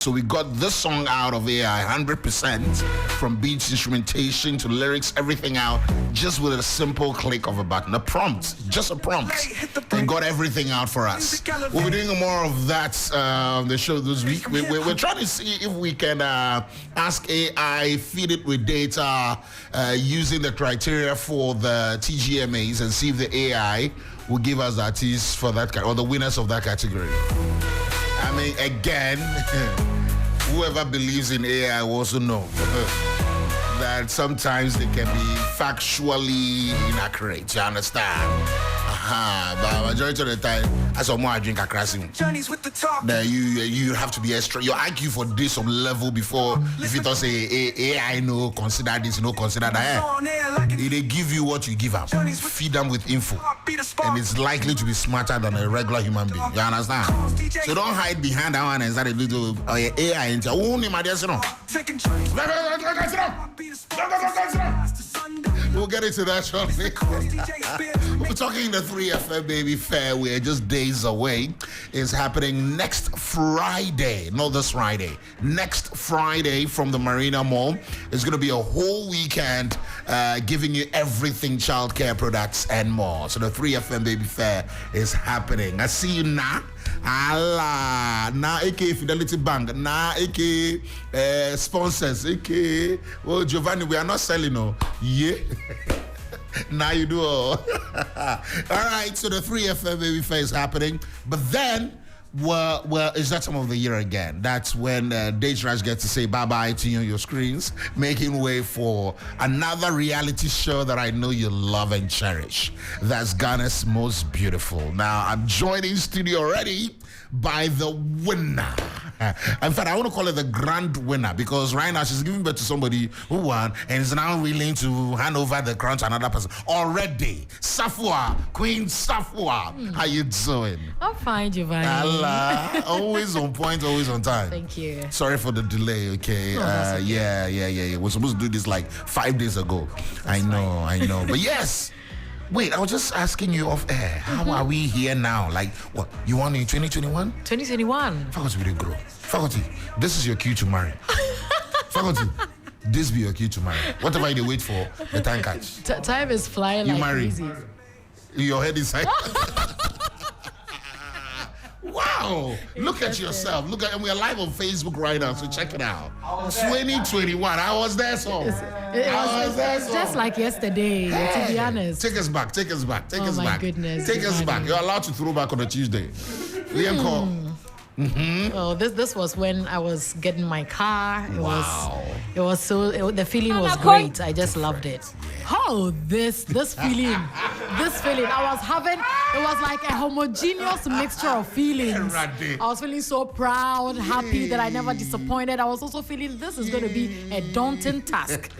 So we got this song out of AI 100% from beats, instrumentation to lyrics, everything out just with a simple click of a button, a prompt, just a prompt, and got everything out for us. We'll be doing more of that on the show this week. We're trying to see if we can ask AI, feed it with data using the criteria for the TGMAs and see if the AI will give us the artists for that or the winners of that category. I mean, again, whoever believes in AI will also know that sometimes they can be factually inaccurate. You understand? But majority of the time, Asamoah I drink a crashing. You have to be extra. Your IQ for this some level before if it does say AI no consider this, no consider that. They give you what you give up. Feed them with info, and it's likely to be smarter than a regular human being. You understand? So don't hide behind that one and start a little AI into We'll get into that shortly. We're talking the 3FM Baby Fair. We're just days away. It's happening next Friday. Not this Friday. Next Friday from the Marina Mall. It's going to be a whole weekend giving you everything childcare products and more. So the 3FM Baby Fair is happening. I see you now. Allah, na AK Fidelity Bank, na AK sponsors, AK. Well, Giovani, we are not selling, no. Yeah. Now you do all. All right, so the 3FM Baby Fair is happening, but then, well, it's that time of the year again. That's when Dage Raj gets to say bye-bye to you on your screens, making way for another reality show that I know you love and cherish. That's Ghana's Most Beautiful. Now, I'm joining studio already by the winner. In fact, I want to call it the grand winner because right now she's giving birth to somebody who won and is now willing to hand over the crown to another person. Already, Sarfoa, Queen Sarfoa. How you doing? I'm fine, Giovani. Allah, always on point, always on time. Thank you. Sorry for the delay, okay? Okay. Yeah. We're supposed to do this like 5 days ago. I know. But yes. Wait, I was just asking you off air. How are we here now? Like, what? You want in 2021? 2021. Faculty, we didn't grow. Faculty, this is your cue to marry. Faculty, this be your cue to marry. Whatever you wait for, the time catch. Time is flying you like marry. crazy. Your head is high. Wow! Look at yourself. Look at, and we're live on Facebook right now, so check it out. 2021. I was there, so. It was just like yesterday, to be honest. Take us back. Oh my goodness, Take us back. You're allowed to throw back on a Tuesday. Liam call. Oh, this was when I was getting my car. It was so the feeling was great. I just loved it. Oh, this feeling. I was having, it was like a homogeneous mixture of feelings. I was feeling so proud, happy that I never disappointed. I was also feeling this is going to be a daunting task.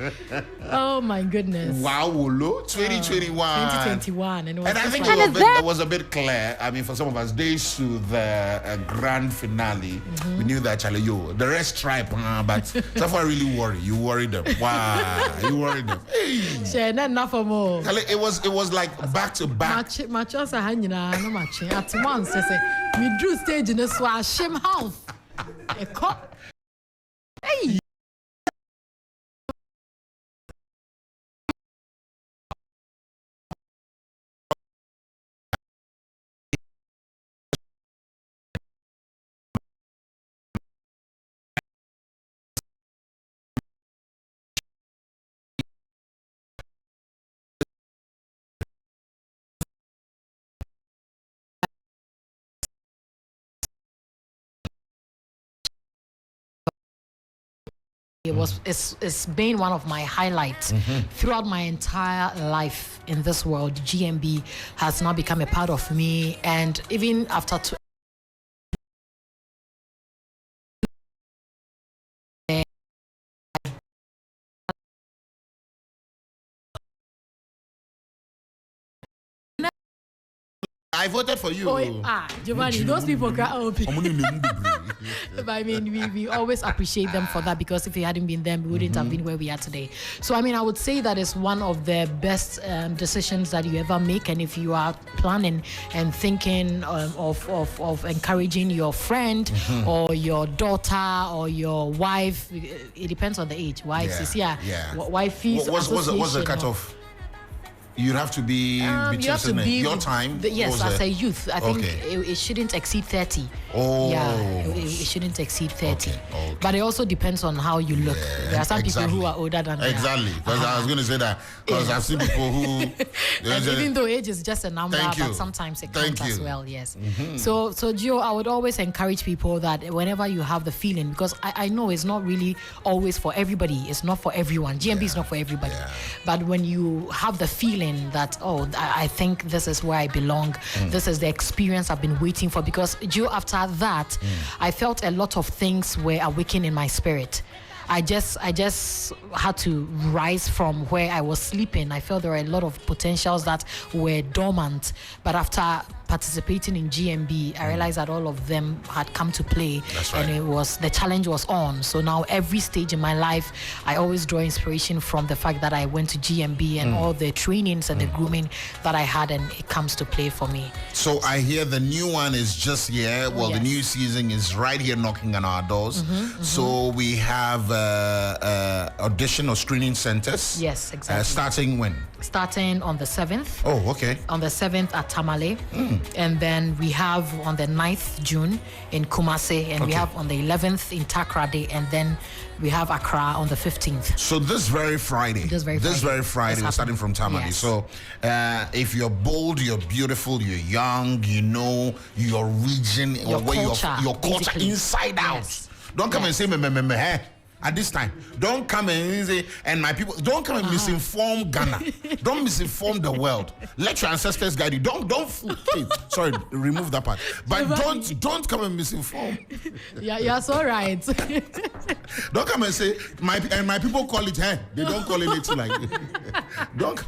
Oh my goodness. Wow, 2021. And I think it was a bit clear. I mean, for some of us, days to the grand finale, we knew that Charlie, the rest tribe, but that's why I really worry. You worried them. Wow, you worried them. Hey. It was like back to back. My chance are hanging on no match. At once, I say, me drew stage in this one, shame house. A cop. Hey. It's been one of my highlights throughout my entire life in this world. GMB has now become a part of me, and even after I voted for you. Giovani, those people can't help you. But I mean, we always appreciate them for that, because if it hadn't been them, we wouldn't have been where we are today. So I mean, I would say that is one of the best decisions that you ever make. And if you are planning and thinking of encouraging your friend or your daughter or your wife, it depends on the age. Wives is wifey's what's the cutoff? You'd have to be your time. Yes, as a youth, I think it shouldn't exceed 30. Oh, yeah, it shouldn't exceed 30. Okay. But it also depends on how you look. There are some people who are older than exactly. Because I was going to say that, because I've seen people who. And even though age is just a number, but sometimes it counts as well. Yes. So Gio, I would always encourage people that whenever you have the feeling, because I know it's not really always for everybody. It's not for everyone. GMB is not for everybody. But when you have the feeling that, I think this is where I belong, this is the experience I've been waiting for, because Gio, after that, I felt a lot of things were awakened in my spirit. I just had to rise from where I was sleeping. I felt there were a lot of potentials that were dormant, but after participating in GMB, I realized that all of them had come to play. That's right. And the challenge was on. So now every stage in my life, I always draw inspiration from the fact that I went to GMB and all the trainings and the grooming that I had, and it comes to play for me. So I hear the new one is just here. Well, the new season is right here knocking on our doors. So we have audition or screening centers. Yes, exactly. Starting when? Starting on the 7th. Oh, okay. On the 7th at Tamale. And then we have on the 9th June in Kumasi. And we have on the 11th in Takrady. And then we have Accra on the 15th. So this very Friday. This very Friday, we're starting from Tamale. Yes. So if you're bold, you're beautiful, you're young, you know your region, your culture inside out. Don't come and say, me, at this time, don't come and say, and my people, don't come and misinform Ghana. Don't misinform the world. Let your ancestors guide you. Don't sorry, remove that part. But don't come and misinform. Yeah, so right. Don't come and say my people call it they don't call it like don't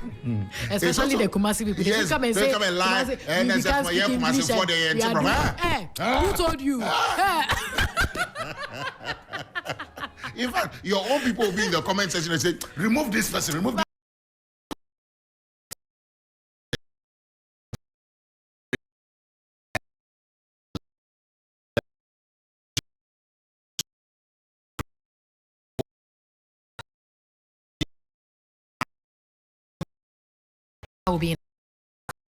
especially the Kumasi people. They come and say lie and you can't speak English. Who told you? In fact, your own people will be in the comment section and say, remove this person, remove this. Will be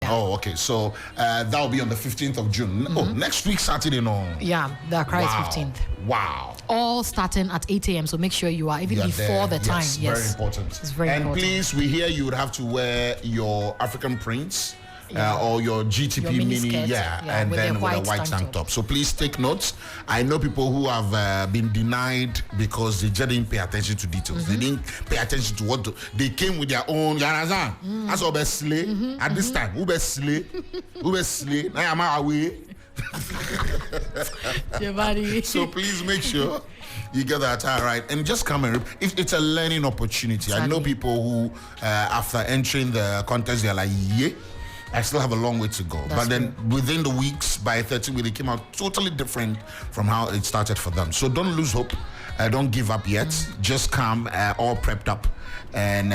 Oh, okay. So that will be on the 15th of June. Oh, next week, Saturday, no? Yeah, the Accra is 15th. Wow. All starting at 8 a.m. So make sure you are even before the time. Yes, very important. It's very important. And please, we hear you would have to wear your African prints. Or your GTP mini skirt, and then with a white tank top. So please take notes. I know people who have been denied because they just didn't pay attention to details. They didn't pay attention to they came with their own. That's all best slay at this time. Who best slay? Now I'm away. Giovani. So please make sure you get that attire right and just come and if it's a learning opportunity. Exactly. I know people who after entering the contest they're like, I still have a long way to go. But then within the weeks, by 30 weeks, it came out totally different from how it started for them. So don't lose hope. Don't give up yet. Just come all prepped up. And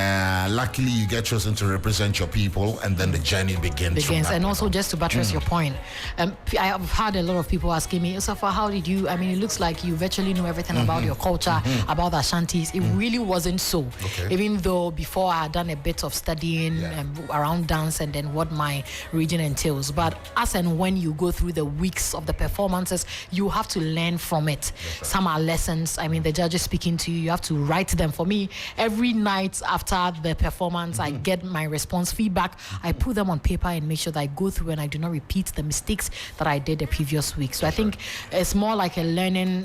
luckily you get chosen to represent your people, and then the journey begins. And also just to buttress your point, I have had a lot of people asking me, Sarfoa, how did you, it looks like you virtually know everything about your culture, about the Ashantis. It really wasn't so. Okay. Even though before I had done a bit of studying around dance and then what my region entails. But as and when you go through the weeks of the performances, you have to learn from it. Some are lessons. The judges speaking to you, you have to write them. For me, every night after the performance, I get my response feedback. I put them on paper and make sure that I go through and I do not repeat the mistakes that I did the previous week. So I think it's more like a learning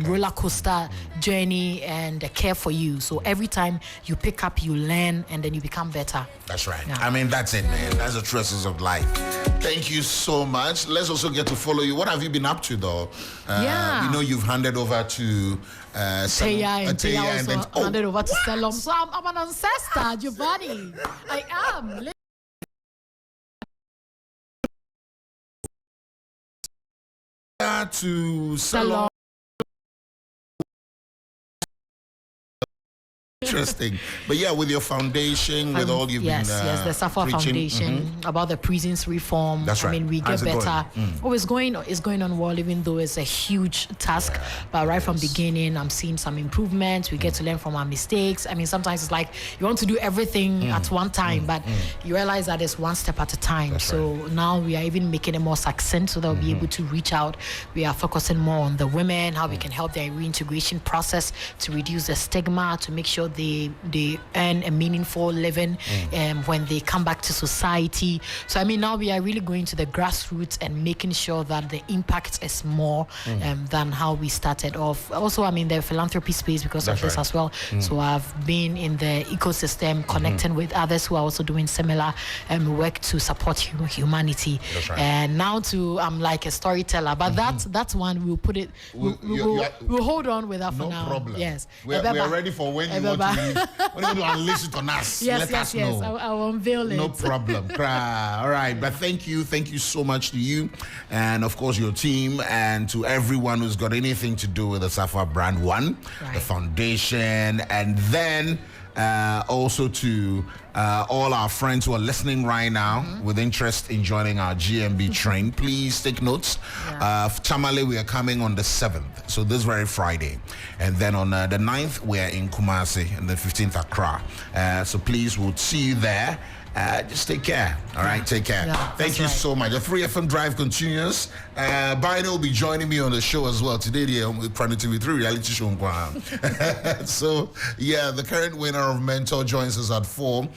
roller coaster journey and a care for you. So every time you pick up, you learn, and then you become better. That's right. Yeah. That's it, man. That's the trusts of life. Thank you so much. Let's also get to follow you. What have you been up to, though? We know you've handed over to Taya, and then handed over to Salom. So I'm an ancestor, Giovani. I am. To Salom. Interesting. But yeah, with your foundation, with all you've been the Sarfoa Foundation, about the prisons reform. That's right. I mean, we get better. It's going on well, even though it's a huge task. Yeah, but right from beginning, I'm seeing some improvements. We get to learn from our mistakes. I mean, sometimes it's like you want to do everything at one time, but you realize that it's one step at a time. That's so right. Now we are even making it more succinct so that we'll be able to reach out. We are focusing more on the women, how we can help their reintegration process to reduce the stigma, to make sure they earn a meaningful living when they come back to society. So I mean, now we are really going to the grassroots and making sure that the impact is more than how we started off. Also, I mean, the philanthropy space because of this as well. So I've been in the ecosystem, connecting with others who are also doing similar work to support humanity. Right. And now I'm like a storyteller, but that's one we'll put it. We'll hold on with that for now. No problem. Yes, we're ready for when you want to leave. When you want to unleash it on us. Yes, let us know. I will unveil it. No problem. All right, but thank you so much to you, and of course your team, and to everyone who's got anything to do with the Sarfoa Brand One, the foundation, and then also to all our friends who are listening right now with interest in joining our GMB train. Please take notes. Chamale, we are coming on the 7th, so this very Friday, and then on the 9th we are in Kumasi, and the 15th Accra. So please, we'll see you there. Just take care. All right, take care. Yeah, thank you so much. The 3FM Drive continues. Bino will be joining me on the show as well today. With Planet TV3 reality show. So yeah, the current winner of Mentor joins us at 4.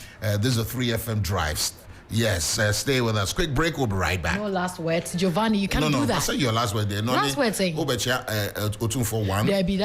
This is a 3FM Drive. Yes, stay with us. Quick break. We'll be right back. No last words, Giovani. You can't do that. I say your last word there. Last word saying. Oh, but yeah, 2 for 1.